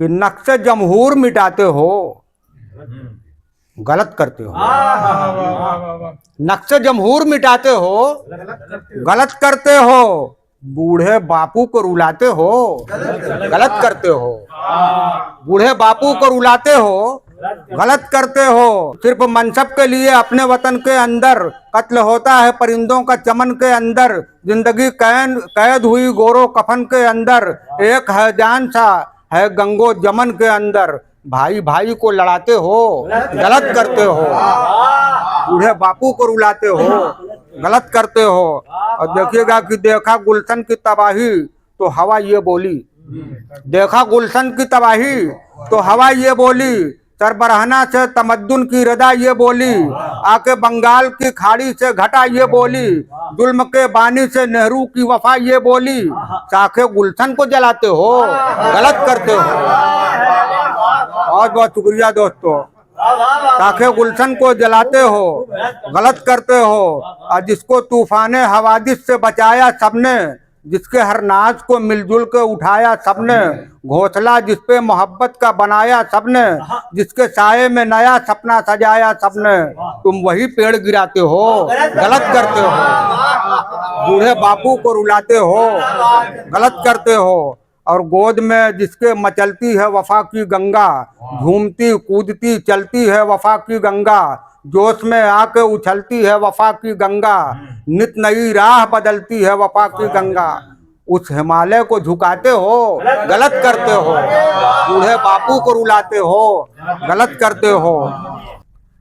कि नक्शे जमहूर मिटाते हो, गलत करते हो। नक्शे जमहूर मिटाते हो, गलत करते हो। बूढ़े बापू को रुलाते हो, गलत करते हो। बूढ़े बापू को रुलाते हो, गलत करते हो। सिर्फ मनसब के लिए अपने वतन के अंदर कत्ल होता है परिंदों का चमन के अंदर। जिंदगी कैद हुई गोरो कफन के अंदर। एक है जान सा है गंगो जमन के अंदर। भाई भाई को लड़ाते हो, गलत करते हो। बूढ़े बापू को रुलाते हो, गलत करते हो। और देखिएगा कि देखा गुलशन की तबाही तो हवा ये बोली। देखा गुलशन की तबाही तो हवा ये बोली। सरबराहना से तमद्दुन की रदा ये बोली। आके बंगाल की खाड़ी से घटा ये बोली। जुल्म के बानी से नेहरू की वफा ये बोली। शाखे गुलशन को जलाते हो, गलत करते हो। बहुत बहुत शुक्रिया दोस्तों। शाखे गुलशन को जलाते हो, गलत करते हो। और जिसको तूफाने हवादिस से बचाया सबने, जिसके हर नाज को मिलजुल के उठाया सबने, घोंसला जिसपे मोहब्बत का बनाया सबने, जिसके साये में नया सपना सजाया सबने, तुम वही पेड़ गिराते हो, गलत करते हो। बूढ़े बापू को रुलाते हो, गलत करते हो। और गोद में जिसके मचलती है वफा की गंगा, झूमती कूदती चलती है वफा की गंगा, जोश में आके उछलती है वफा की गंगा, नित नई राह बदलती है वफा की गंगा। उस हिमालय को झुकाते हो, गलत करते हो। बूढ़े बापू को रुलाते हो, गलत करते हो।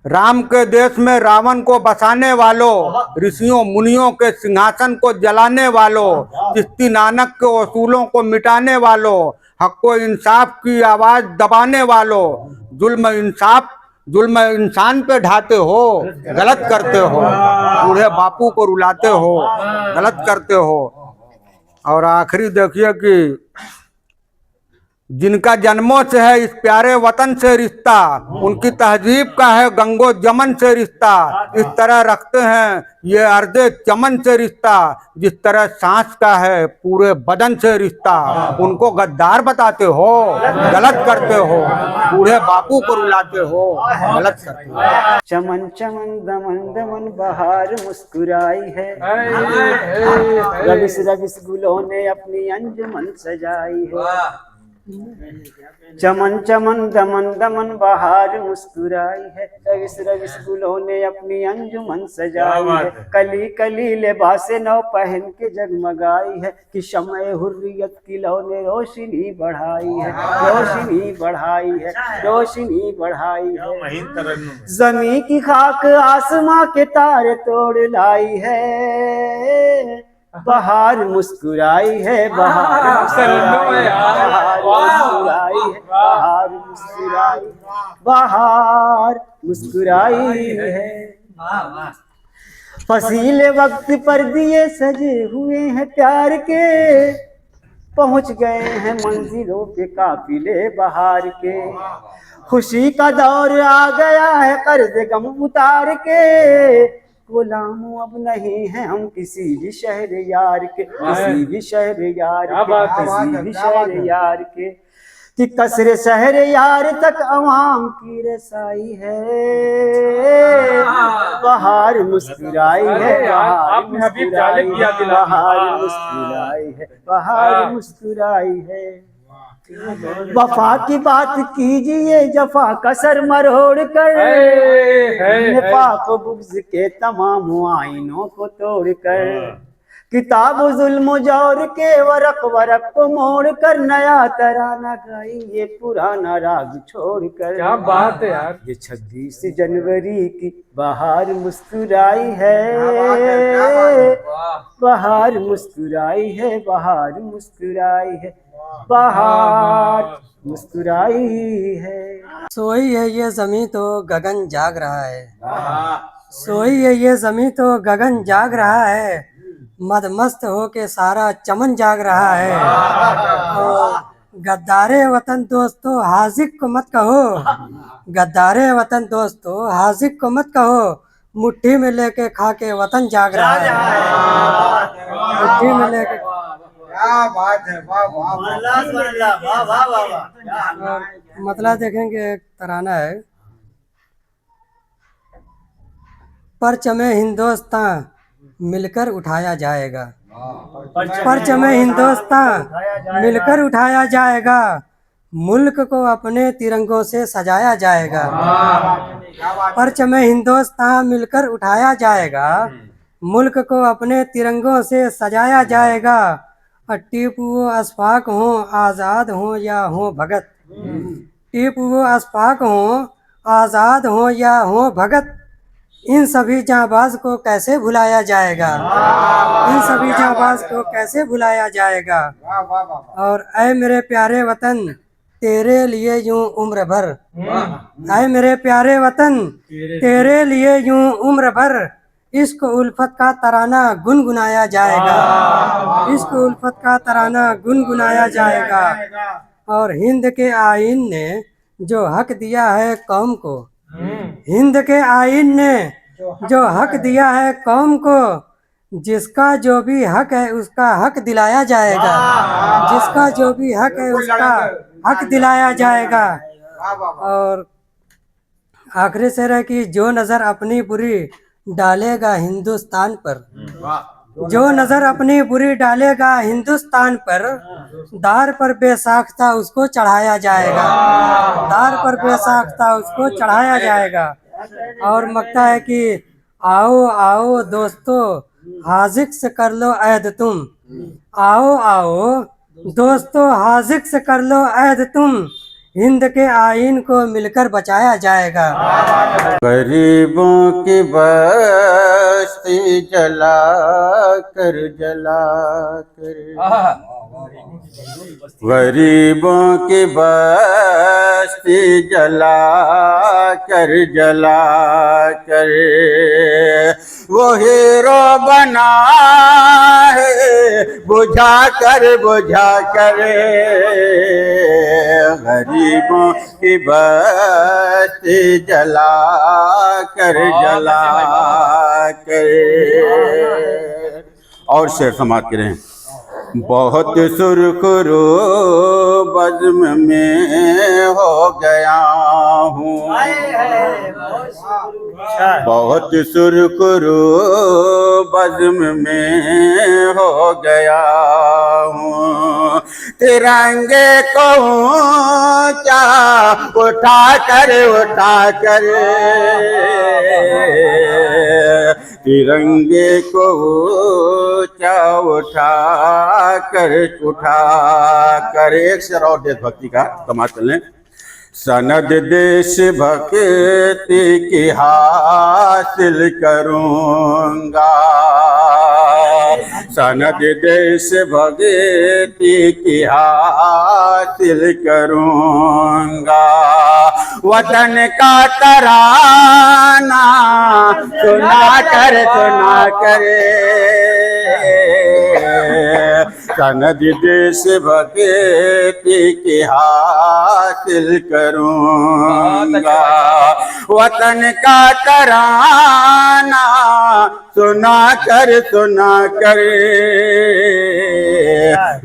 राम के देश में रावण को बसाने वालों, ऋषियों मुनियों के सिंहासन को जलाने वालों, चिश्ती नानक के उसूलों को मिटाने वालों, हक को इंसाफ की आवाज दबाने वालों, जुल्म इंसान पे ढाते हो, गलत करते हो। बूढ़े बापू को रुलाते हो, गलत करते हो। और आखिरी देखिए कि जिनका जन्मों से है इस प्यारे वतन से रिश्ता, उनकी तहजीब का है गंगो जमन से रिश्ता। इस तरह रखते हैं ये अर्ज़े चमन से रिश्ता, जिस तरह सांस का है पूरे बदन से रिश्ता। उनको गद्दार बताते हो, गलत करते हो। बूढ़े बापू को रुलाते हो, गलत करते हो। चमन चमन दमन दमन बहार मुस्कुराई है, रविस रविस गुलों ने अपनी अंजुमन सजाई है। चमन चमन दमन दमन बहार मुस्कुराई है, रविस रविस गुलों ने अपनी अंजुमन सजाई है। कली कली लिबासे नौ पहन के जगमगाई है, कि शम्ए हुर्रियत की लौ ने रोशनी बढ़ाई है, रोशनी बढ़ाई है, रोशनी बढ़ाई है। जमी की खाक आसमां के तारे तोड़ लाई है, बहार मुस्कुराई है, बहार मुस्कुराई है, बहार मुस्कुराई, बहार मुस्कुराई है। फसीले वक्त पर दिए सजे हुए हैं प्यार के, पहुंच गए हैं मंजिलों पे काफिले बहार के। खुशी का दौर आ गया है कर्ज गम उतार के, गुलाम अब नहीं है हम किसी भी शहर यार के, किसी भी शहर यार के, किसी भी शहर यार के। कि कसरे शहर यार तक अवाम की रसाई है, बहार मुस्कुराई है, बहार मुस्कुराई है, बहार मुस्कुराई है, बहार मुस्कुराई है। वफा की बात कीजिए जफा का सर मरोड़ कर, निफाक बुग़्ज़ के तमाम आईनों को तोड़ कर, किताब जुल्म जौर के वरक वरक को मोड़ कर, नया तराना गाइए पुराना राग छोड़ कर। क्या बात है यार। ये 26 जनवरी की बहार मुस्कुराई है, बहार मुस्कुराई है, बहार मुस्कुराई है, बहार मुस्कुराई है। सोई है ये जमी तो गगन जाग रहा है, सोई है ये जमी तो गगन जाग रहा है, मदमस्त हो के सारा चमन जाग रहा है। तो गद्दारे वतन दोस्तों हाजिक को मत कहो, गद्दारे वतन दोस्तों हाजिक को मत कहो, मुट्ठी में लेके खा के वतन जाग रहा है, मुट्ठी में लेके क्या बात है, वाह वाह और मतलब देखेंगे एक तराना है। परचमे हिंदुस्तान मिलकर उठाया जाएगा, परचमे हिंदुस्तान मिलकर उठाया जाएगा, मुल्क को अपने तिरंगों से सजाया जाएगा। परचमे हिंदुस्तान मिलकर उठाया जाएगा, मुल्क को अपने तिरंगों से सजाया जाएगा। टीपू अशफाक हो आज़ाद हो या हो भगत, टीपू अशफाक हो आज़ाद हो या हो भगत, इन सभी जांबाज को कैसे भुलाया जाएगा, इन सभी जांबाज को कैसे भुलाया जाएगा। वाह वाह वाह। और ऐ मेरे प्यारे वतन तेरे लिए यूं उम्र भर, ऐ मेरे प्यारे वतन तेरे लिए यूं उम्र भर, इश्क उल्फत का तराना गुनगुनाया जाएगा, इश्क उल्फत का तराना गुनगुनाया जाएगा। और हिंद के आईन ने जो हक दिया है कौम को, हिंद के आईन ने जो हक दिया है कौम को, जिसका जो भी हक है उसका हक दिलाया जाएगा, जिसका जो भी हक है उसका हक दिलाया जाएगा। और आखिरी शेर है कि जो नज़र अपनी बुरी डालेगा हिंदुस्तान पर, जो नज़र अपनी बुरी डालेगा हिंदुस्तान पर, दार पर बेसाख्ता उसको चढ़ाया जाएगा, दार पर बेसाख्ता उसको चढ़ाया जाएगा। और मकता है कि आओ आओ दोस्तों हाजिक से कर लो ऐद तुम, आओ आओ दोस्तों हाजिक से कर लो ऐद तुम, हिंद के आईन को मिलकर बचाया जाएगा। गरीबों की बस्ती जला कर, गरीबों की बस्ती जला कर, वो हीरो बना है बुझा कर, गरीबों की बस्ती जला कर, और शेर समाप्त करें। बहुत सुरखरू बज़्म में हो गया हूँ, बहुत सुरखरू बज़्म में हो गया हूँ, तिरंगे को ऊंचा उठा कर, तिरंगे को ऊंचा उठा कर, एक शेर और देशभक्ति का समाप्त कर लें। सनद देश भक्ति की हासिल करूँगा, सनद देश भक्ति की हासिल करूँगा, वतन का तराना सुना कर, सनद देश भक्ति की हासिल करूँगा, वतन का तराना सुना कर,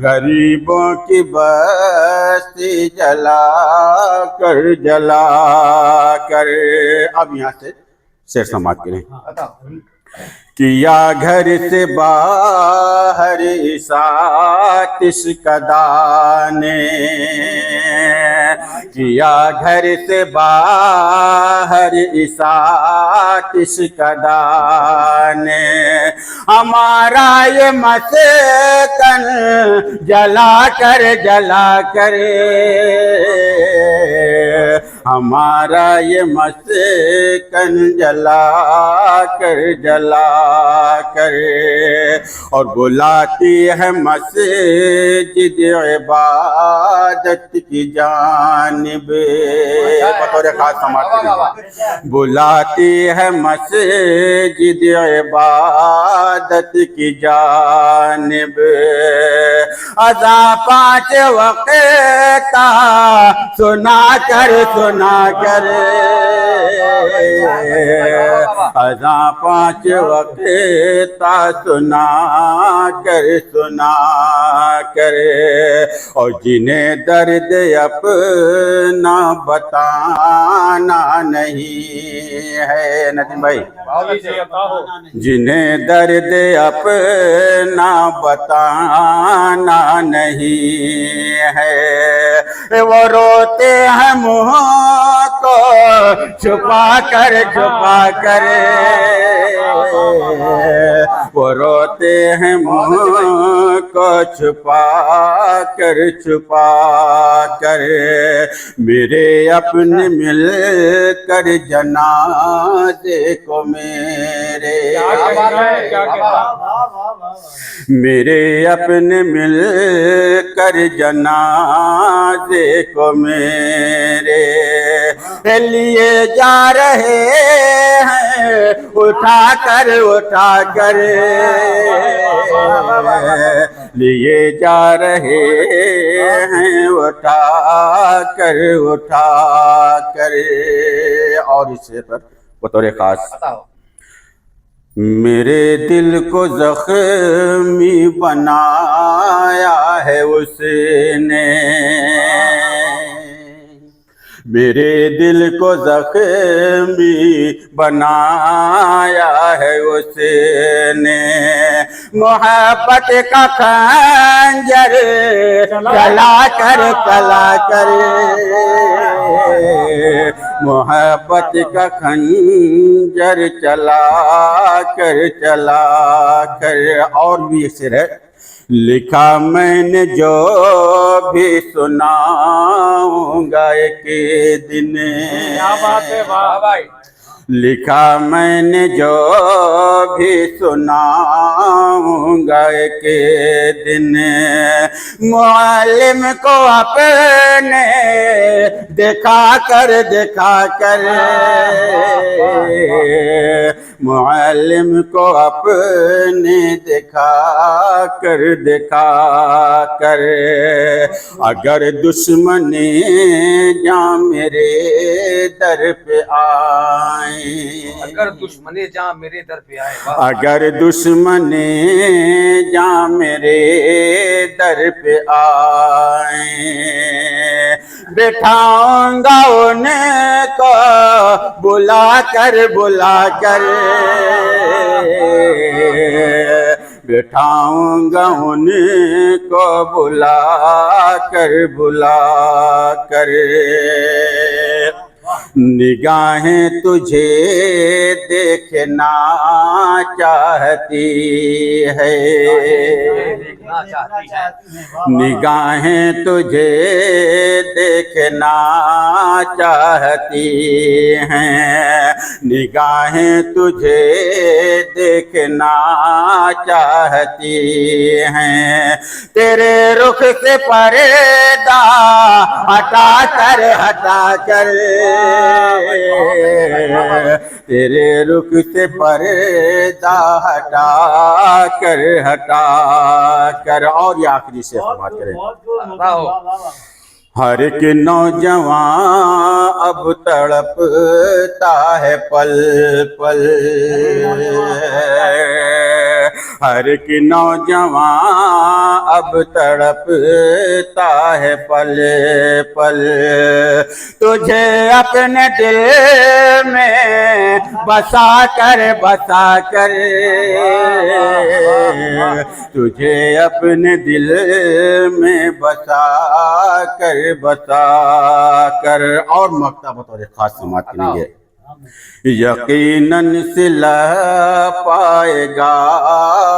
गरीबों की बस्ती जला कर। अब यहाँ से शेर समाप्त करें। किया घर से बाहर सातिश कदा ने, किया घर से बाहर सातिश कदा ने, हमारा ये मस्कन जला कर, हमारा ये मस्कन जला कर, और बुलाती है मस्जिद इबादत की जानिब, बतौर खास समाप्त, बुलाती है मस्जिद इबादत की जानिब, अज़ां 5 वक़्त सुना करे, अजा 5 वक्त सुना करे, और जिन्हें दर्द अपना बताना नहीं है, नितिन भाई, जिन्हें दर्द अपना बताना नहीं है, वो रोते हैं मुँह को छुपा कर, वो रोते हैं मुँह को छुपा कर, मेरे अपने मिल कर जनाजे को मेरे अपने मिल कर जनाजे को मेरे लिए जा रहे हैं, उठा कर लिए जा रहे हैं, उठा कर। और इससे पर बतौर खास, मेरे दिल को जख्मी बनाया है उसने, मेरे दिल को जख्मी बनाया है उसने, मोहब्बत का खंजर चला कर, मोहब्बत का खंजर चला कर। और भी एक शेर है, लिखा मैंने जो भी सुनाऊंगा एक दिन, क्या बात है, वाह भाई, लिखा मैंने जो भी सुनाऊंगा एक दिन, मुअल्लिम को अपने देखा कर, मुअल्लिम को अपने देखा कर, अगर दुश्मनी जा मेरे दर पे आए, अगर दुश्मनी जहाँ मेरे दर पे आए, अगर दुश्मनी जहाँ मेरे दर पे आए, बैठाऊंगा उनको बुला कर, बैठाऊंगा उनको बुला कर, निगाहें तुझे देखना चाहती है, निगाहें तुझे देखना चाहती हैं, निगाहें तुझे देखना चाहती हैं, तेरे रुख से पर्दा हटा कर, तेरे रुख से पर्दा हटा कर। और ये आखिरी से बात करें, हर एक नौजवान अब तड़पता है पल, हर एक नौजवान अब तड़पता है पल, तुझे अपने दिल में बसा कर, तुझे अपने दिल में बसा कर। और मक्ता बतौर खास समात करेंगे, यकीनन सिला पाएगा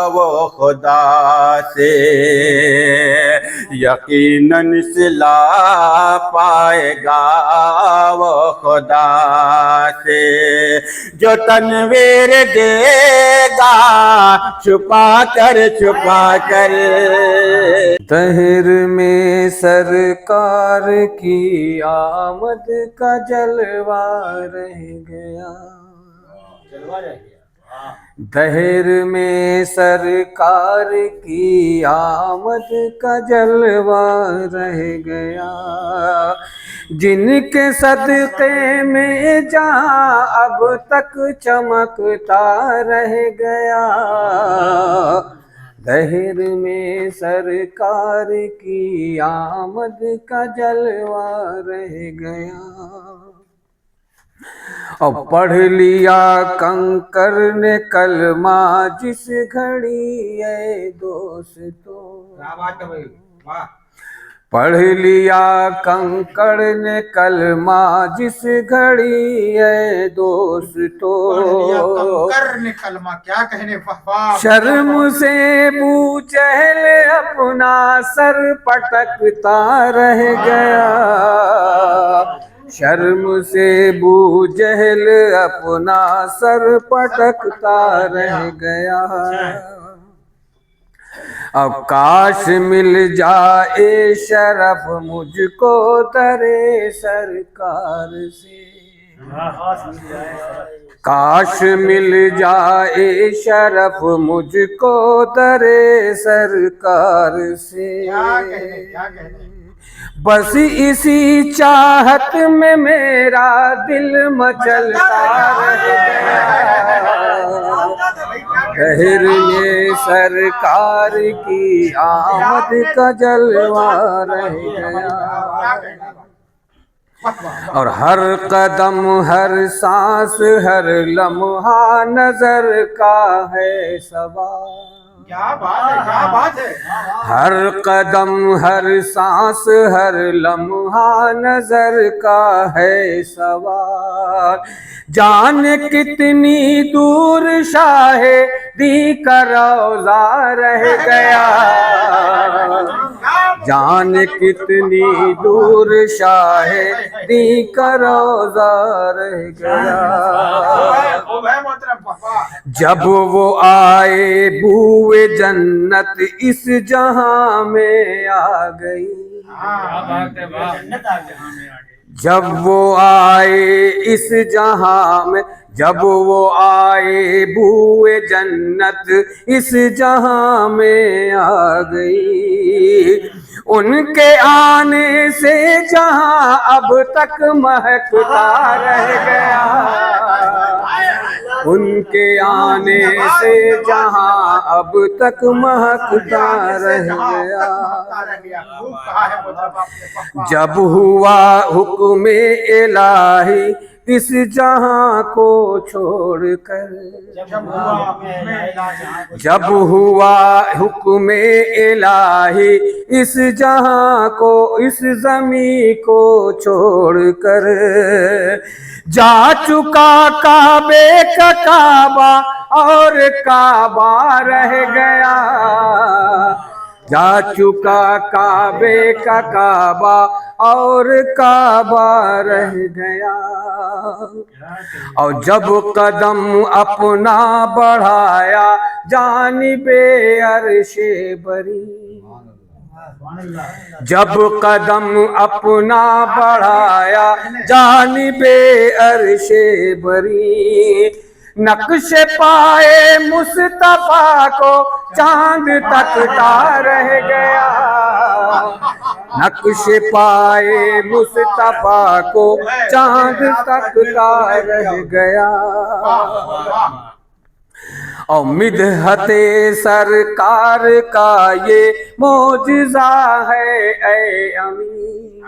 वो खुदा से, यकीनन सिला पाएगा वो खुदा से, जो तनवीर देगा छुपा कर, तहर में सरकार की आमद का जलवा रह गया, दहेर में सरकार की आमद का जलवा रह गया, जिनके सदक़े में जहाँ अब तक चमकता रह गया। दहेर में सरकार की आमद का जलवा रह गया। और पढ़ लिया कंकर ने कलमा जिस घड़ी है दोस्तों, पढ़ लिया कंकड़ ने कलमा जिस घड़ी है दोस्तों। कंकर ने कलमा क्या कहने, वाह। शर्म से बू चहल अपना सर पटकता रह गया, शर्म से बू जहल अपना सर पटकता रह गया। अब काश मिल जाए शरफ मुझको दरे सरकार से, काश मिल जाए शरफ मुझको दरे सरकार से। बस इसी चाहत में मेरा दिल मचलता रह गया। दहेर में सरकार की आमद का जलवा रह गया। और हर कदम हर सांस हर लम्हा नजर का है सवाल, क्या बात है, क्या बात है। हर कदम हर सांस हर लम्हा नजर का है सवाल। जाने कितनी दूर शाहे दी का रोज़ा रह गया, जाने कितनी दूर शाहे दी का रोज़ा रह गया। जब वो आए बूए जन्नत इस जहां में आ गई, जब वो आए इस जहां में, जब वो आए बूए जन्नत इस जहां में आ गई। उनके आने से जहां अब तक महकता रह गया, उनके आने से जहां अब तक महकता रह गया। जब हुआ हुक्म इलाही इस जहां को छोड़कर, जब हुआ हुक्म इलाही इस जहां को इस ज़मीं को छोड़कर, जा चुका काबे का काबा और काबा रह गया, जा चुका काबे का काबा और काबा रह गया। और जब कदम अपना बढ़ाया जानिबे अर्शे बरी, जब कदम अपना बढ़ाया जानिबे अर्शे बरी, नक्श पाए मुस्तफा को चांद तकता रह गया, नक्श पाए मुस्तफा को चांद तकता रह गया। और मिदहते सरकार का ये मौजिज़ा है ऐ अमीन,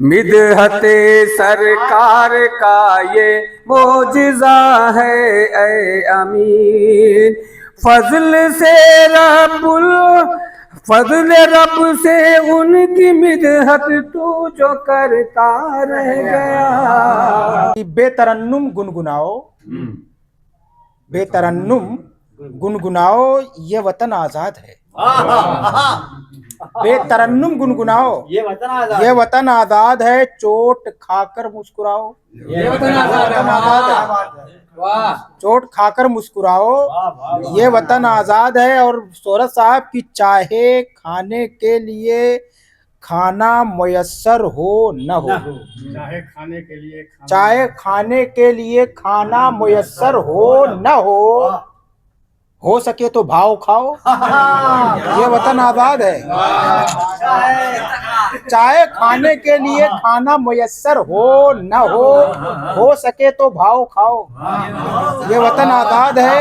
मिदहते सरकार का ये मौजिज़ा है ऐ अमीन। फजल से फजल रब से उनकी मिदहत तू जो करता रह गया। बेतरन्नुम गुनगुनाओ, बेतरन्नुम गुनगुनाओ, ये वतन आजाद है। बेतरन्नुम गुनगुनाओ, ये वतन आजाद है। चोट खाकर मुस्कुराओ, ये वतन आजाद है। चोट खाकर मुस्कुराओ, ये वतन आजाद है। और सोहरत साहब की चाहे खाने के लिए खाना मुयस्सर हो न हो, चाहे खाने के लिए चाहे खाने के लिए खाना मुयस्सर हो न हो सके तो भाव खाओ, ये वतन आजाद है। चाहे खाने के लिए खाना मुयस्सर हो न हो सके तो भाव खाओ, ये वतन आजाद है।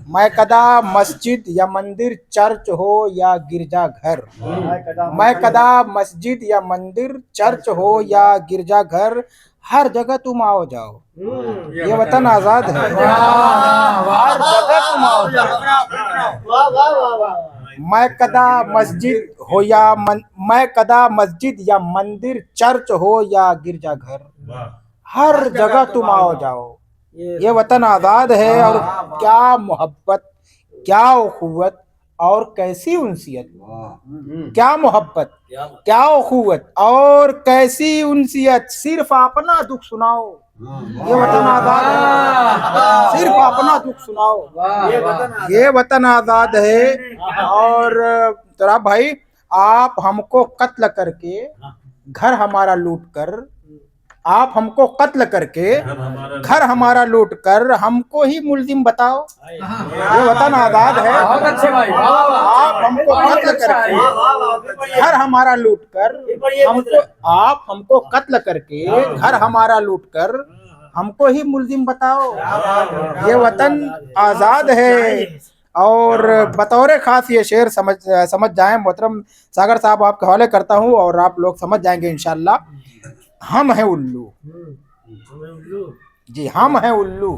मैं कदा मस्जिद या मंदिर, चर्च हो या गिरजा घर, मैं कदा मस्जिद या मंदिर, चर्च हो या गिरजा घर, हर जगह तुम आओ जाओ, ये वतन आजाद है। हर जगह तुम आओ जाओ। मैं कदा मस्जिद या मंदिर, चर्च हो या गिरजा घर, हर जगह तुम आओ जाओ, ये वतन आजाद है। और क्या मोहब्बत, क्या उखुवत और कैसी उनसियत, क्या मोहब्बत, क्या उखुवत और कैसी उनसियत, सिर्फ अपना दुख सुनाओ, ये वतन आजाद है। सिर्फ अपना दुख सुनाओ, ये वतन आजाद है। और तेरा भाई, आप हमको कत्ल करके, घर हमारा लूट कर, आप हमको कत्ल करके, घर हमारा लूट कर, हमको ही मुल्जिम बताओ, ये वतन आजाद है। आप हमको कत्ल करके, घर हमारा लूट कर, आप हमको कत्ल करके, घर हमारा लूट कर, हमको ही मुल्जिम बताओ, ये वतन आजाद है। और बतौर खास ये शेर समझ जाएं मोहतरम सागर साहब, आपके हवाले करता हूँ और आप लोग समझ जाएंगे इंशाल्लाह। हम हैं उल्लू, जी हम हैं उल्लू,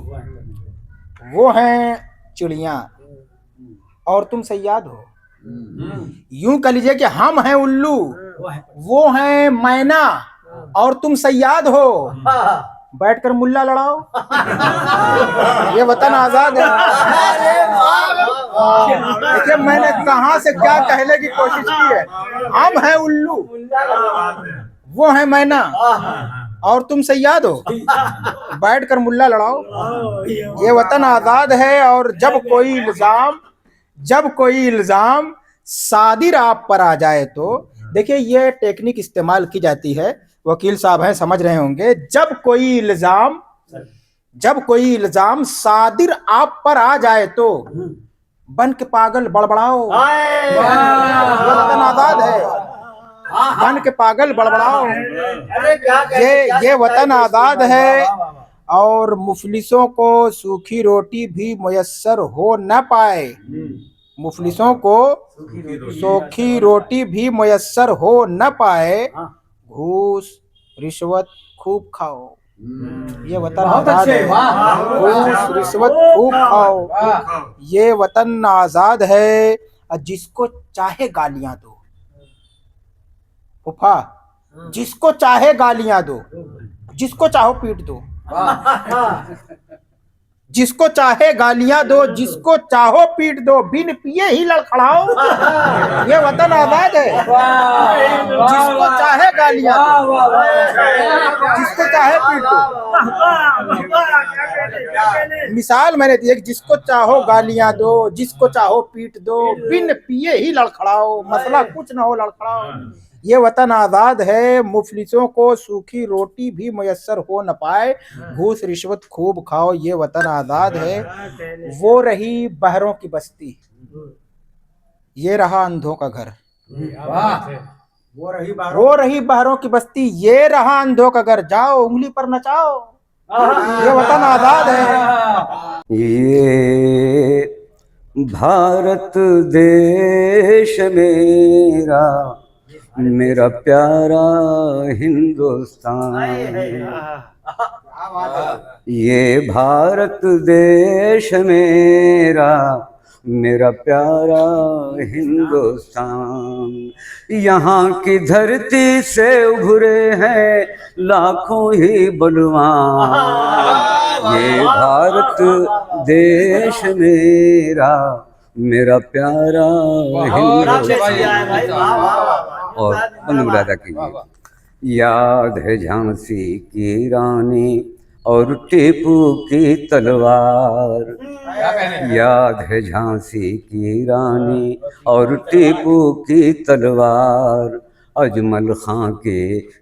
वो हैं चिड़िया और तुम सयाद हो। यूं कह लीजिए कि हम हैं उल्लू, वो हैं मैना और तुम सयाद हो, बैठकर मुल्ला लड़ाओ, ये वतन आजाद है। देखिए मैंने कहां से क्या कहने की कोशिश की है। हम हैं उल्लू, वो है मैना और तुम सयाद हो, बैठकर मुल्ला लड़ाओ, ये वतन आजाद है। और जब कोई इल्जाम सादिर आप पर आ जाए तो, देखिए ये टेक्निक इस्तेमाल की जाती है, वकील साहब हैं समझ रहे होंगे। जब कोई इल्जाम सादिर आप पर आ जाए तो बन के पागल बड़बड़ाओ, ये वतन आजाद है। बन के पागल बड़बड़ाओ, ये वतन आजाद है। और मुफलिसों को सूखी रोटी भी मुयस्सर हो न पाए, मुफलिसों को सूखी रोटी भी मुयस्सर हो न पाए, घूस रिश्वत खूब खाओ, ये वतन आजाद है। घूस रिश्वत खूब खाओ, ये वतन आजाद है। जिसको चाहे गालियां दो, फूफा, जिसको चाहे गालियां दो, जिसको चाहो पीट दो, जिसको चाहे गालियां दो, जिसको चाहो पीट दो, बिन पिए ही लड़खड़ाओ, ये वतन आजाद है। जिसको चाहे गालियां दो, जिसको चाहे पीट दो। मिसाल मैंने दी, जिसको चाहो गालियां दो, जिसको चाहो पीट दो, बिन पिए ही लड़खड़ाओ, मसला कुछ ना हो लड़खड़ाओ, ये वतन आजाद है। मुफलिसों को सूखी रोटी भी मुयस्सर हो न पाए, घूस रिश्वत खूब खाओ, ये वतन आजाद है। वो रही बहरों की बस्ती, ये रहा अंधों का घर, वो रही बहरों की बस्ती, ये रहा अंधों का घर, जाओ उंगली पर नचाओ, ये वतन आजाद है। ये भारत देश मेरा, मेरा प्यारा हिंदुस्तान, ये भारत देश मेरा, मेरा प्यारा हिंदुस्तान, यहाँ की धरती से उभरे हैं लाखों ही बलवान, ये भारत देश मेरा, मेरा प्यारा हिंदुस्तान। और बंद कीजिए। याद है झांसी की रानी, और टीपू की तलवार, याद है झांसी की रानी और टीपू की तलवार, अजमल खां के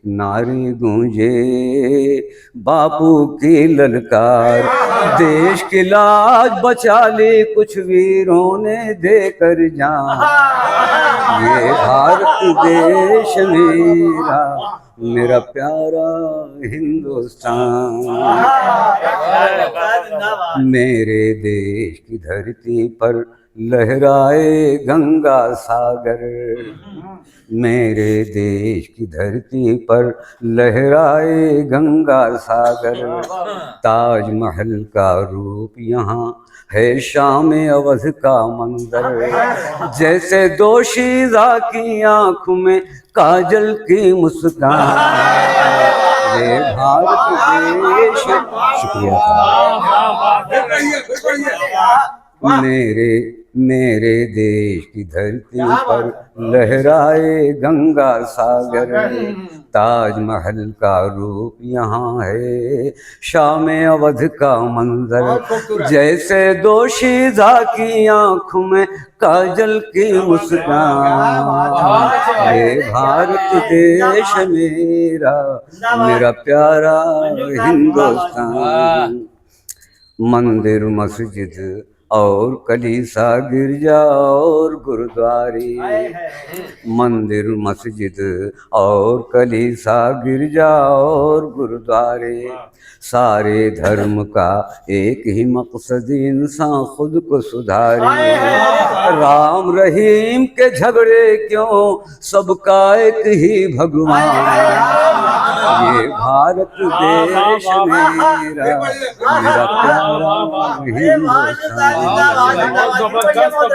नारे गूंजे बापू की ललकार, देश की लाज बचा ली कुछ वीरों ने देकर जान, ये भारत देश मेरा, मेरा प्यारा हिंदुस्तान, मेरे देश की धरती पर लहराए गंगा सागर, मेरे देश की धरती पर लहराए गंगा सागर, ताजमहल का रूप यहाँ है शाम अवध का मंदिर, जैसे दोशीज़ा की आँख में काजल की मुस्कान, ये भारत देश। शुक्रिया। मेरे देश की धरती पर लहराए गंगा सागर, ताजमहल का रूप यहाँ है शाम अवध का मंजर, जैसे दोशीज़ा की आँख में काजल की मुस्कान, ये भारत देश मेरा, मेरा प्यारा हिंदुस्तान, मंदिर मस्जिद और कलीसा गिरजा और गुरुद्वारे, मंदिर मस्जिद और कलीसा गिरजा और गुरुद्वारे, सारे धर्म का एक ही मकसद इंसान खुद को सुधारे, राम रहीम के झगड़े क्यों सबका एक ही भगवान, ये भारत देश मेरा, मेरा प्यारा हिंदुस्तान,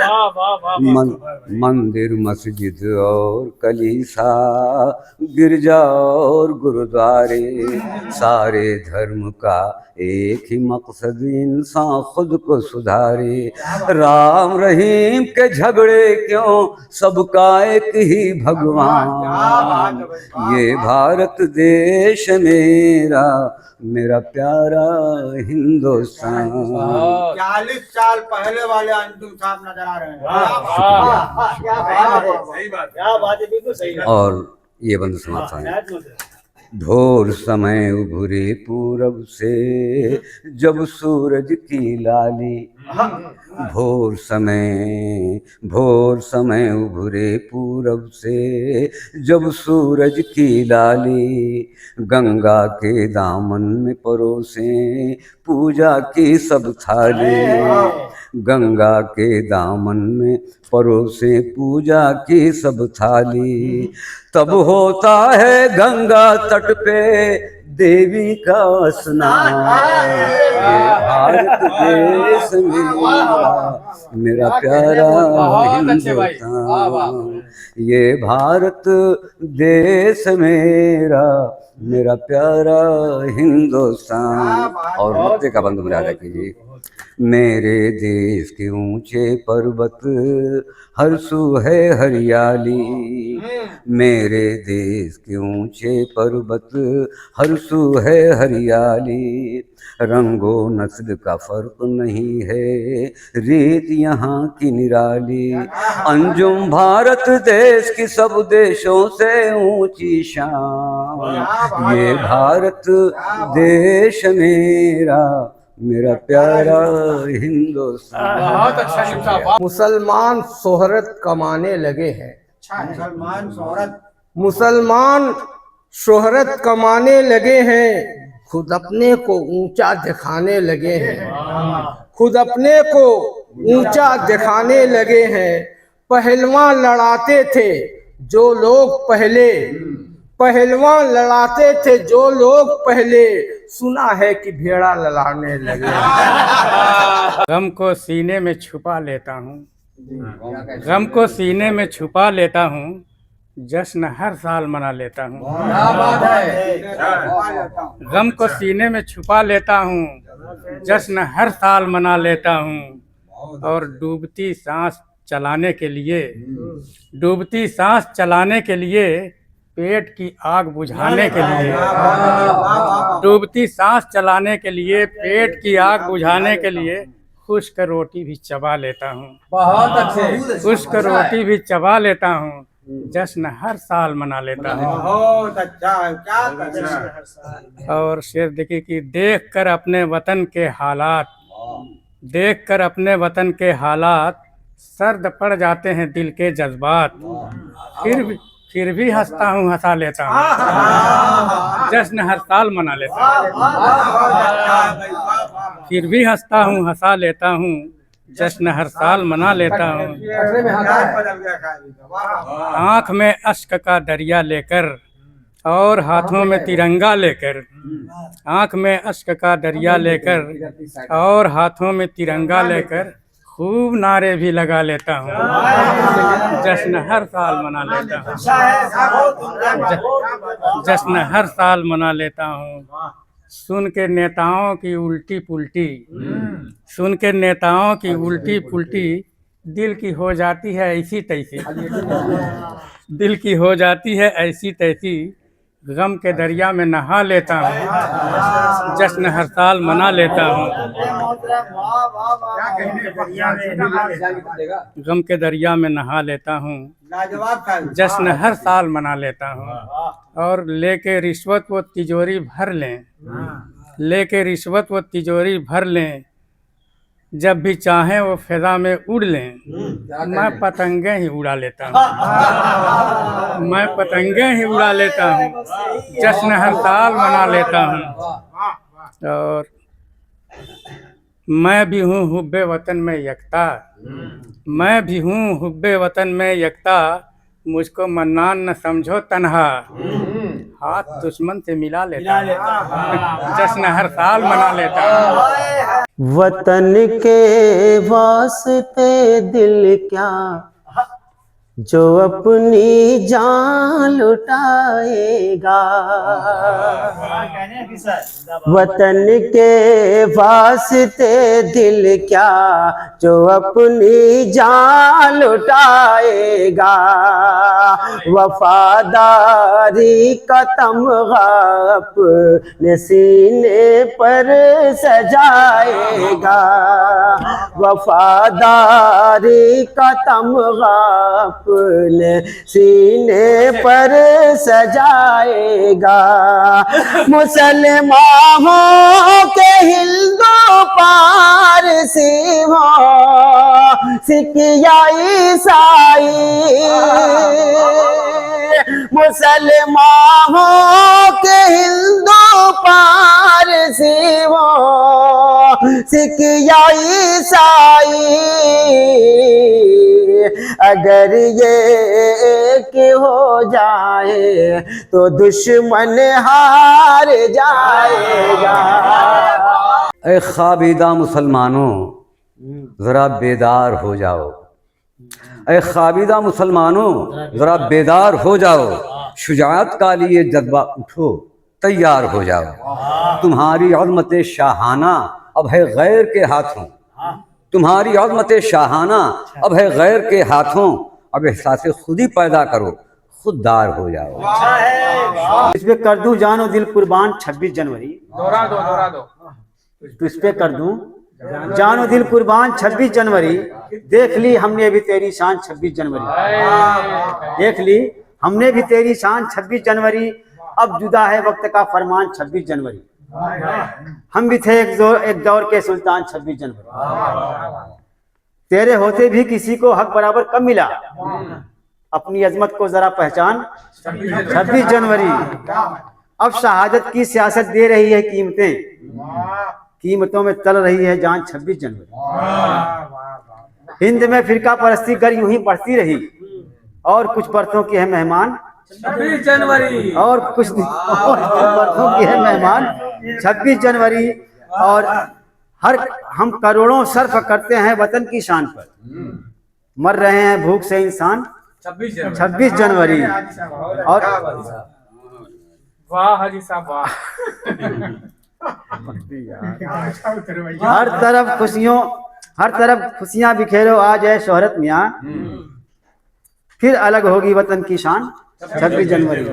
मंदिर मस्जिद और कलीसा गिरजा और गुरुद्वारे, सारे धर्म का एक ही मकसद इंसान खुद को सुधारे, राम रहीम के झगड़े क्यों सबका एक ही भगवान, ये भारत देश मेरा, मेरा प्यारा हिंदुस्तान। 40 साल पहले वाले अंजुम साहब नजर आ रहे हैं। क्या बात है, बिल्कुल सही है। और ये बंद समाप्त है। ढोर समय उभरे पूरब से जब सूरज की लाली, भोर समय उभरे पूरब से जब सूरज की लाली, गंगा के दामन में परोसे पूजा की सब थाली, गंगा के दामन में परोसे पूजा की सब थाली, तब होता है गंगा तट पे देवी का स्नान, ये भारत देश मेरा, मेरा प्यारा हिंदुस्तान, ये भारत देश मेरा, मेरा प्यारा हिंदुस्तान। और मक्के का बंद मुरादा कीजिए। मेरे देश के ऊंचे पर्वत हर सू है हरियाली, मेरे देश के ऊंचे पर्वत हर सू है हरियाली, रंगो नस्ल का फर्क नहीं है रीत यहाँ की निराली, अंजुम भारत देश की सब देशों से ऊंची शान, ये भारत देश मेरा, मेरा प्यारा हिंदुस्तान। बहुत अच्छा। मुसलमान शोहरत कमाने लगे हैं, मुसलमान शोहरत कमाने लगे हैं, खुद अपने को ऊंचा दिखाने लगे हैं, खुद अपने को ऊंचा दिखाने लगे हैं। पहलवान लड़ाते थे जो लोग पहले, पहलवान लड़ाते थे जो लोग पहले, सुना है कि भेड़ा लड़ाने लगे। गम को सीने में छुपा लेता हूँ, गम को सीने में छुपा लेता हूँ, जश्न हर साल मना लेता हूँ, गम को सीने में छुपा लेता हूँ, जश्न हर साल मना लेता हूँ, और डूबती सांस चलाने के लिए, डूबती सांस चलाने के लिए पेट की आग बुझाने के लिए, डूबती सांस चलाने के लिए, पेट की आग बुझाने के लिए खुश्क रोटी भी चबा लेता हूँ। बहुत अच्छे। खुश्क रोटी भी चबा लेता हूँ। जश्न हर साल मना लेता हूँ। बहुत अच्छा है, क्या करें। और शेर देखिए कि देख कर अपने वतन के हालात, देख कर अपने वतन के हालात, सर्द पड़ जाते हैं दिल के जज्बात। फिर भी हंसता हूँ, हंसा लेता हूँ। जश्न हर साल मना लेता हूँ। फिर भी हंसता हूँ, हंसा लेता हूँ। जश्न हर साल मना लेता हूँ। आँख में अश्क का दरिया लेकर और हाथों में तिरंगा लेकर, आँख में अश्क का दरिया लेकर और हाथों में तिरंगा लेकर खूब नारे भी लगा लेता हूँ। जश्न हर साल मना लेता हूँ। जश्न हर साल मना लेता हूँ। सुन के नेताओं की उल्टी पुल्टी, सुन के नेताओं की उल्टी पुल्टी, दिल की हो जाती है ऐसी तैसी, दिल की हो जाती है ऐसी तैसी। गम के दरिया में नहा लेता हूँ। जश्न हर साल मना लेता हूँ। गम के दरिया में नहा लेता हूँ। लाजवाब था। जश्न हर साल मना लेता हूँ। और लेके रिश्वत वो तिजोरी भर लें, लेके रिश्वत वो तिजोरी भर लें, जब भी चाहें वो फिजा में उड़ लें, मैं पतंगे ही उड़ा लेता हूँ। मैं पतंगे ही उड़ा लेता हूँ। जश्न हर साल मना लेता हूँ। और मैं भी हूँ हुब्बे वतन में यकता, मैं भी हूँ हुब्बे वतन में यकता, मुझको मन्नान न समझो तन्हा, हाथ दुश्मन से मिला लेता हूँ। जश्न हर साल मना लेता हूँ। वतन के वास्ते दिल क्या जो अपनी जान लुटाएगा, वतन के वास्ते दिल क्या जो अपनी जान लुटाएगा, वफादारी का तमगा अपने सीने पर सजाएगा, वफादारी का तमगा अपने सीने पर सजाएगा। मुसलमानों के हिंदू पारसी हो, सिख या ईसाई, मुसलमानों के हिंदू पारसी हो, सिख या ईसाई, अगर ये एक हो जाए तो दुश्मन हार जाएगा। ए ख्वाबीदा मुसलमानों ज़रा बेदार हो जाओ, ए ख्वाबीदा मुसलमानों ज़रा बेदार हो जाओ, शुजाअत का लिए जज्बा उठो तैयार हो जाओ। तुम्हारी अज़मत शाहाना अब है गैर के हाथों, तुम्हारी अज़मत शाहाना अब है गैर के हाथों, अब एहसास खुद ही पैदा करो, खुददार हो जाओ। इस पे कर दूं जानो दिल कुर्बान 26 जनवरी, दोहरा दो। तो इस पे कर दूं जानो दिल कुर्बान 26 जनवरी, देख ली हमने भी तेरी शान 26 जनवरी, देख ली हमने भी तेरी शान 26 जनवरी, अब जुदा है वक्त का फरमान 26 जनवरी, हम भी थे एक दौर के सुल्तान 26 जनवरी, तेरे होते भी किसी को हक बराबर कम मिला, अपनी अजमत को जरा पहचान 26 जनवरी। अब शहादत की सियासत दे रही है कीमतें, कीमतों में तल रही है जान 26 जनवरी। हिंद में फिरका परस्ती गर यूं ही बढ़ती रही, और कुछ बरसों की है मेहमान 26 जनवरी, और कुछ बरसों की है मेहमान 26 जनवरी। और हम करोड़ों सर्फ करते हैं वतन की शान पर, मर रहे हैं भूख से इंसान 26 जनवरी। और वाह हाजी साहब वाह। हर तरफ खुशियां बिखेरो आज है शोहरत मियाँ, फिर अलग होगी वतन की शान 26 जनवरी।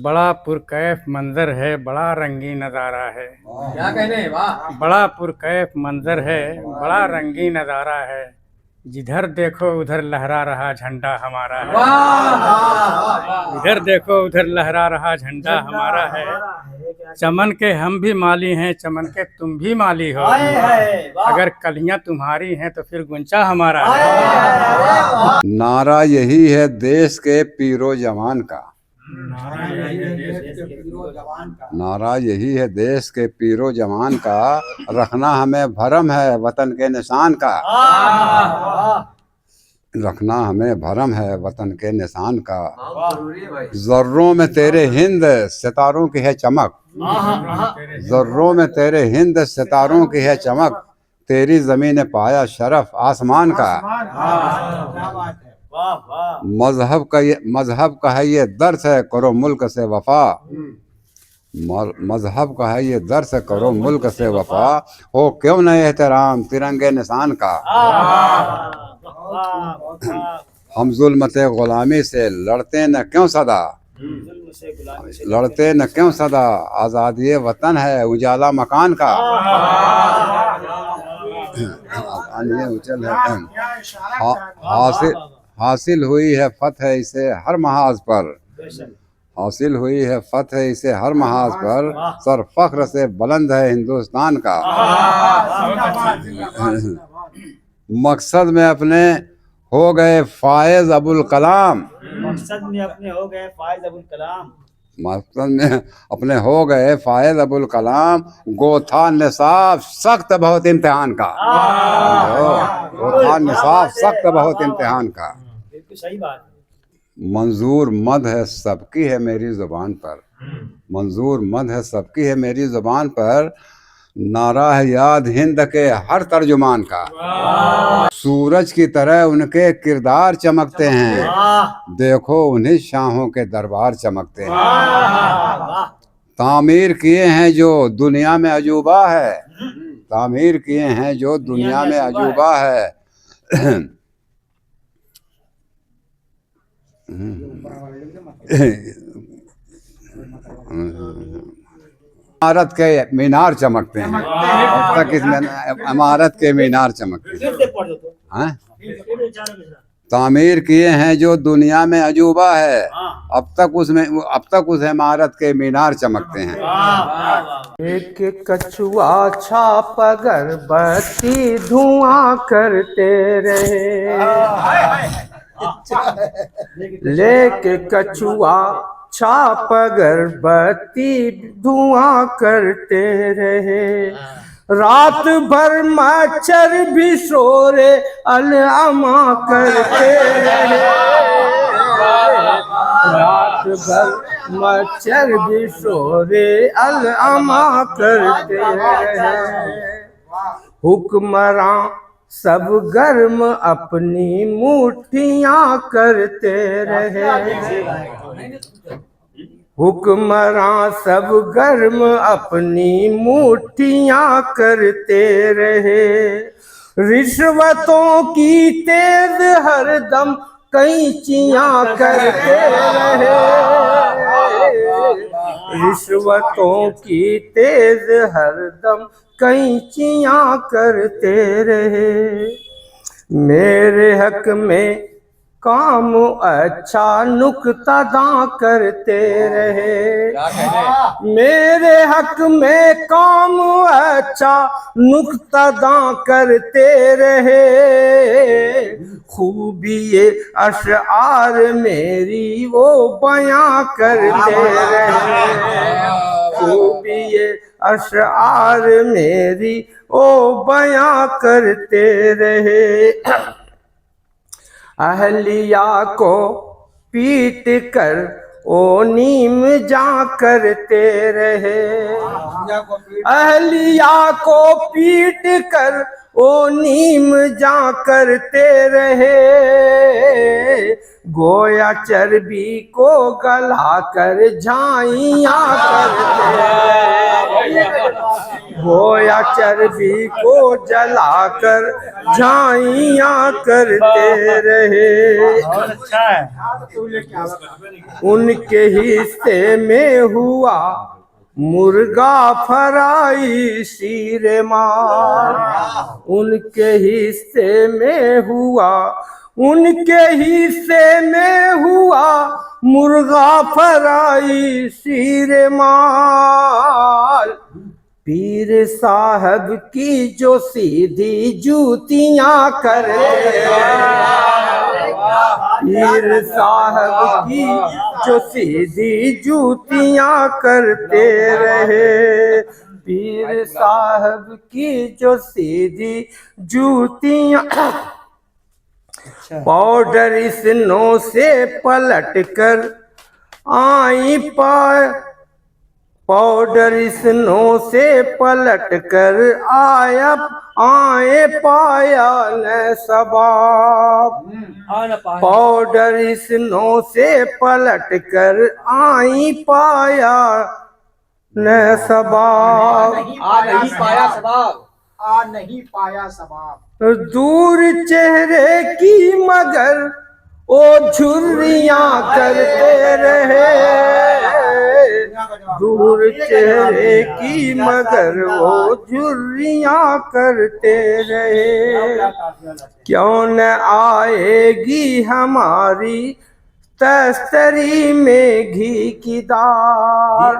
बड़ा पुरकैफ मंजर है, बड़ा रंगीन नज़ारा है। क्या कहने, वाह। बड़ा पुरकैफ मंजर है, बड़ा रंगीन नज़ारा है। जिधर देखो उधर लहरा रहा झंडा हमारा है। इधर देखो उधर लहरा रहा झंडा हमारा है। चमन के हम भी माली हैं, चमन के तुम भी माली हो। अगर कलियां तुम्हारी हैं तो फिर गुंचा हमारा है। नारा यही है देश के पीरो जवान का। नारा यही है देश के पीरो जवान का। रखना हमें भरम है वतन के निशान का। रखना हमें भरम है वतन के निशान का। जर्रों में तेरे हिंद सितारों की है चमक। जर्रों में तेरे हिंद सितारों की है चमक। तेरी जमीन ने पाया शरफ आसमान का। मजहब का है ये दर्स है करो मुल्क से वफा। मजहब का है ये दर्स है करो मुल्क से वफा। हो क्यों नहीं एहतराम तिरंगे निशान का। हम जुल्मते गुलामी से लड़ते न क्यों सदा। लड़ते न क्यों सदा। आज़ादी वतन है उजाला मकान का। उचल है हासिल हुई है फतह इसे हर महाज पर। हासिल हुई है फतह इसे हर महाज पर। सर फख्र से बुलंद है हिंदुस्तान का। मकसद में अपने हो गए फायज अबुल कलाम। मकसद में अपने हो गए फायज अबुल कलाम। मकसद में अपने हो गए फायज अबुल कलाम। गोथा निसाब सख्त बहुत इम्तिहान का। गोथा निसाब सख्त बहुत इम्तिहान का। बिल्कुल सही बात। मंजूर मद है सबकी है मेरी जुबान पर। मंजूर मद है सबकी है मेरी जुबान पर। नारा है याद हिंद के हर तर्जुमान का। सूरज की तरह उनके किरदार चमकते हैं। देखो उन्हीं शाहों के दरबार चमकते हैं। तामीर किए हैं जो दुनिया में अजूबा है। तामीर किए हैं जो दुनिया में अजूबा है। इमारत के मीनार चमकते हैं। अब तक इसमें इमारत के मीनार चमकते हैं। तामीर किए हैं जो दुनिया में अजूबा है। अब तक उस इमारत के मीनार चमकते हैं। एक कछुआ छाप अगरबत्ती धुआं करते रहे। लेके कछुआ छाप अगरबत्ती धुआं करते रहे। रात भर मच्छर भी शोरे अलअमा करते रहे। रात भर मच्छर भी शोरे अलअमा करते रहे। हुक्मरां सब गर्म अपनी मुट्ठियां करते रहे। हुक्मरां सब गर्म अपनी मुट्ठियां करते रहे। रिश्वतों की तेज हरदम कैंचियां करते रहे। रिश्वतों की तेज हरदम कैंचियां करते रहे। मेरे हक में काम अच्छा नुक्तादां करते रहे। मेरे हक में काम अच्छा नुक्तादां करते रहे। खूबी ये अशआर मेरी वो बयां करते रहे। खूबी ये अशआर मेरी ओ बयां करते रहे। अहलिया को पीट कर ओ नीम जा करते रहे। अहलिया को पीट कर ओ नीम जा करते रहे। गोया चर्बी को गला कर झाइयां करते रहे। होया चर्बी को जलाकर झाइयां करते रहे। उनके हिस्से में हुआ मुर्गा फराई शीर मार, उनके हिस्से में हुआ, उनके हिस्से में हुआ मुर्गा फराई शीर माल। पीर साहब की जो सीधी जूतियां करते, पीर साहब की जो सीधी जूतियां करते रहे, पीर साहब की जो सीधी जूतियां। पाउडर इस नो से पलट कर आई पाए, पाउडर इस नो से पलट कर आए पाया न सबाब। पाउडर इस नो से पलट कर आई पाया न सबाब। आ नहीं पाया सबाब। दूर चेहरे की मगर ओ झुर्रियां करते रहे, दूर चेहरे की मगर वो झुर्रियां करते रहे। क्यों न आएगी हमारी तस्तरी में घी की दार,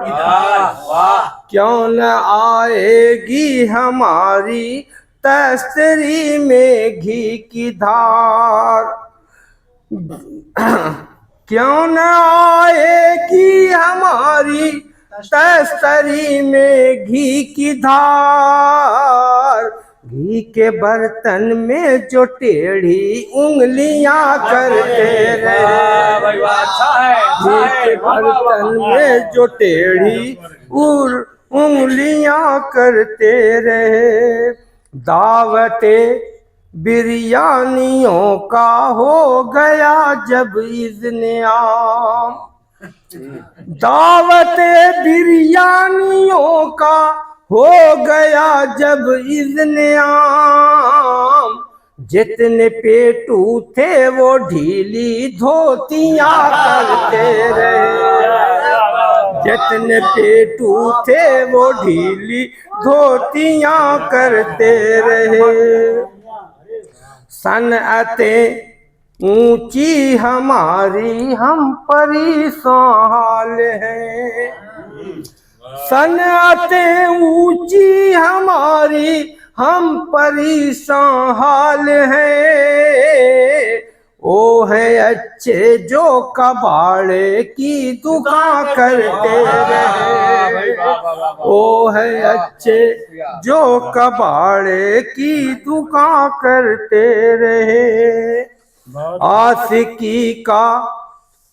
क्यों न आएगी हमारी तस्तरी में घी की धार। क्यों न आएगी हमारी तस्तरी में घी की धार। घी के बर्तन में जो टेढ़ी उंगलियां करते रहे, घी के बर्तन में जो टेढ़ी उंगलियां करते रहे। दावते बिरयानियों का हो गया जब इज़्ने आम, दावते बिरयानियों का हो गया जब इज़्ने आम। जितने पेटू थे वो ढीली धोतियां करते रहे, जितने पेटू थे वो ढीली धोतियां करते रहे। सनअतें ऊंची हमारी हम परेशान हाल हैं, सनअतें ऊंची हमारी हम परेशान हाल हैं। ओ है अच्छे जो कबाड़े की दुकान करते रहे, ओ है अच्छे जो कबाड़े की दुकान करते रहे। आशिकी का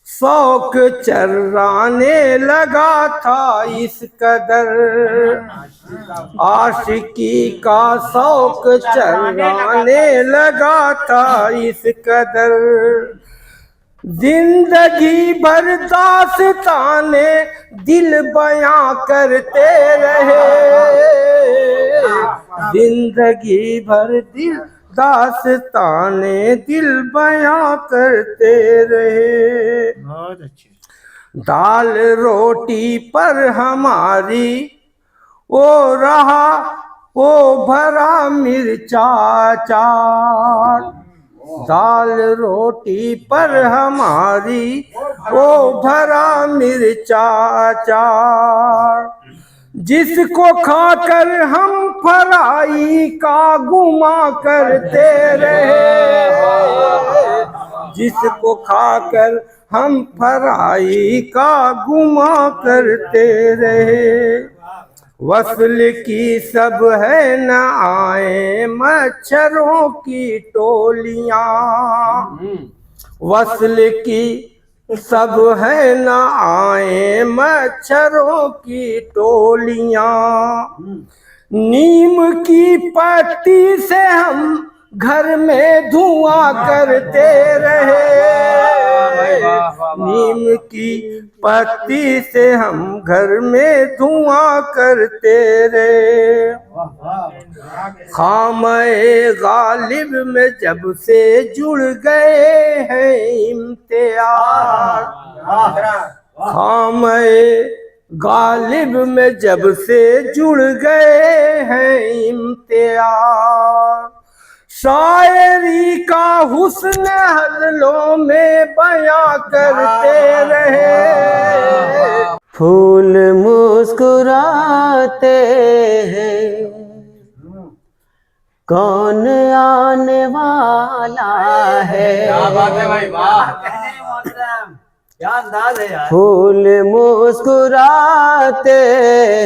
शौक चर्राने लगा था इस कदर, आशिकी का शौक चर्राने लगा था इस कदर। जिंदगी भर दास्ताने दिल बयां करते रहे, जिंदगी भर दिल दास्ताने दिल बयां करते रहे। बहुत अच्छे। दाल रोटी पर हमारी ओ रहा ओ भरा मिर्चा चाट, दाल रोटी पर हमारी ओ भरा मिर्चा चाट। जिसको खाकर हम फराई का गुमा करते रहे, जिसको खाकर हम फराई का गुमा करते रहे। वस्ल की सब है न आए मच्छरों की टोलियां, वस्ल की सब है न आए मच्छरों की टोलियां। नीम की पत्ती से हम घर में धुआं करते रहे, नीम की पत्ती से हम घर में धुआं करते रे। खामे गालिब में जब से जुड़ गए हैं इम्तियाज, खामे गालिब में जब से जुड़ गए हैं इम्तियाज। शायरी का हुस्न हज़लों में बयां करते रहे। फूल मुस्कुराते हैं, कौन आने वाला है। क्या अंदाज है यार। फूल मुस्कुराते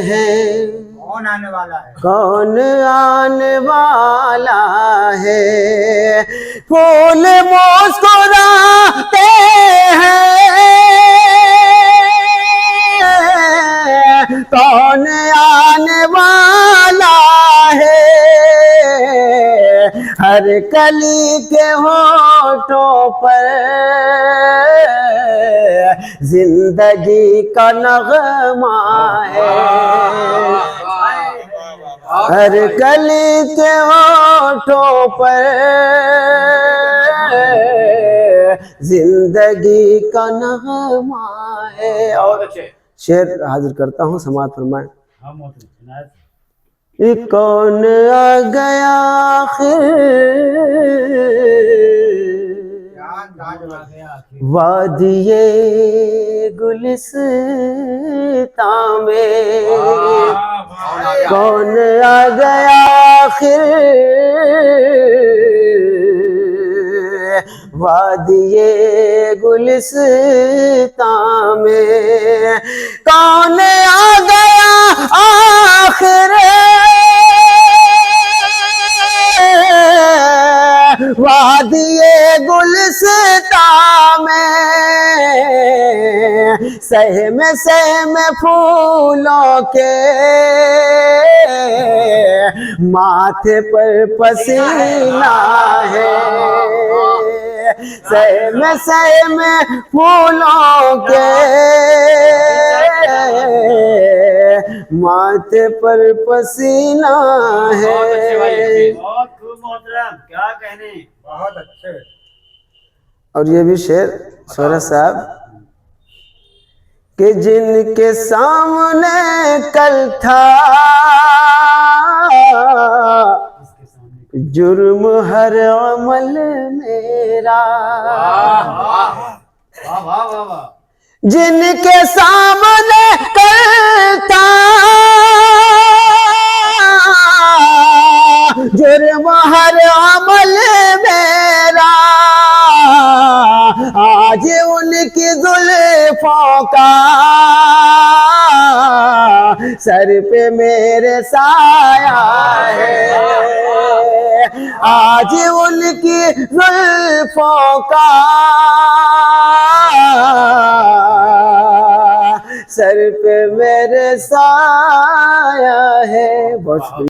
हैं, कौन आने वाला है। कौन आने वाला है। फूल मुस्कुराते हैं, कौन आने वाला है। हर कली के होठों पर जिंदगी का नगमा है। हर कली के होठों पर जिंदगी का नगमा है। और शेर हाजिर करता हूँ, समाज फरमाए। ये कौन आ गया आखिर वादिये गुलिस्तां में। कौन आ गया आखिर वादिये गुलिस्तां में। कौन आ गया आखिर वादिये गुलिस्तां में। सहम फूलों के माथे पर पसीना है। सहम फूलों के माथे पर पसीना है। बहुत खूब मोहतरम, क्या कहने। बहुत अच्छे। और ये भी शेर शौरत साहब कि जिनके सामने कल था जुर्म हर अमल मेरा। जिनके सामने कल था जुर्म हर अमल मेरा। आज उनकी जुल्फों का सर पे मेरे साया है। आज उनकी जुल्फों का सर पे मेरे साया है। बहुत